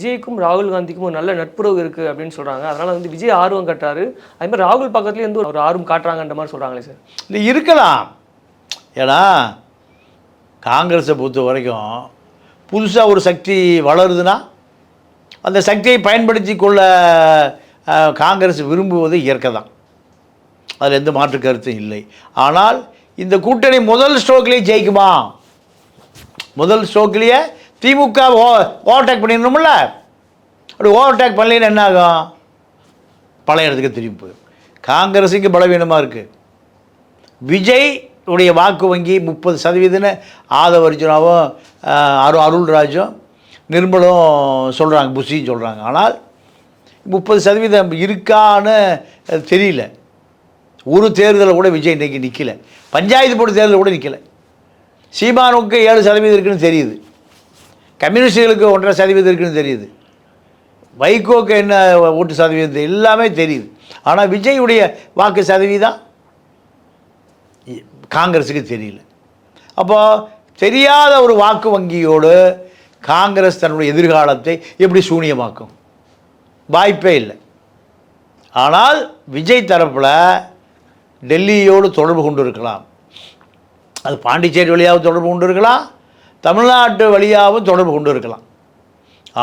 விஜய்க்கும் ராகுல் காந்திக்கும் ஒரு நல்ல நட்புறவு இருக்குது அப்படின்னு சொல்கிறாங்க. அதனால் வந்து விஜய் ஆர்வம் காட்டுறாரு, அதுமாதிரி ராகுல் பக்கத்துலேயே வந்து ஒரு ஆர்வம் காட்டுறாங்கன்ற மாதிரி சொல்கிறாங்களே சார். இல்லை இருக்கலாம். ஏன்னா காங்கிரஸை பொறுத்த வரைக்கும் புதுசாக ஒரு சக்தி வளருதுன்னா அந்த சக்தியை பயன்படுத்தி கொள்ள காங்கிரஸ் விரும்புவது இயற்கை தான். அதில் எந்த மாற்று கருத்தும் இல்லை. ஆனால் இந்த கூட்டணி முதல் ஸ்ட்ரோக்லேயே ஜெயிக்குமா? முதல் ஸ்ட்ரோக்லேயே திமுக ஓவர்டேக் பண்ணிடணும்ல. அப்படி ஓவர்டேக் பண்ணலன்னு என்ன ஆகும்? பழைய இடத்துக்கு திரும்பி போயிடும். காங்கிரஸுக்கு பலவீனமாக இருக்குது. விஜய் உடைய வாக்கு வங்கி 30% ஆதவ அர்ஜுனாவும் அருள்ராஜும் நிர்மலும் சொல்கிறாங்க, புஷின்னு சொல்கிறாங்க. ஆனால் 30% இருக்கான்னு தெரியல. ஒரு தேர்தலில் கூட விஜய் இன்றைக்கி நிற்கலை. பஞ்சாயத்து போர்டு தேர்தலில் கூட நிற்கலை. சீமானுக்கு 7% இருக்குன்னு தெரியுது, கம்யூனிஸ்டுகளுக்கு 1.5% இருக்குன்னு தெரியுது, வைகோக்கு என்ன ஓட்டு சதவீதம் எல்லாமே தெரியுது. ஆனால் விஜயுடைய வாக்கு சதவீதம் காங்கிரஸுக்கு தெரியல. அப்போது தெரியாத ஒரு வாக்கு வங்கியோடு காங்கிரஸ் தன்னுடைய எதிர்காலத்தை எப்படி சூனியமாக்கும்? வாய்ப்பே இல்லை. ஆனால் விஜய் தரப்பில் டெல்லியோடு தொடர்பு கொண்டு இருக்கலாம், அது பாண்டிச்சேரி வழியாகவும் தொடர்பு கொண்டு இருக்கலாம், தமிழ்நாட்டு வழியாகவும் தொடர்பு கொண்டு இருக்கலாம்.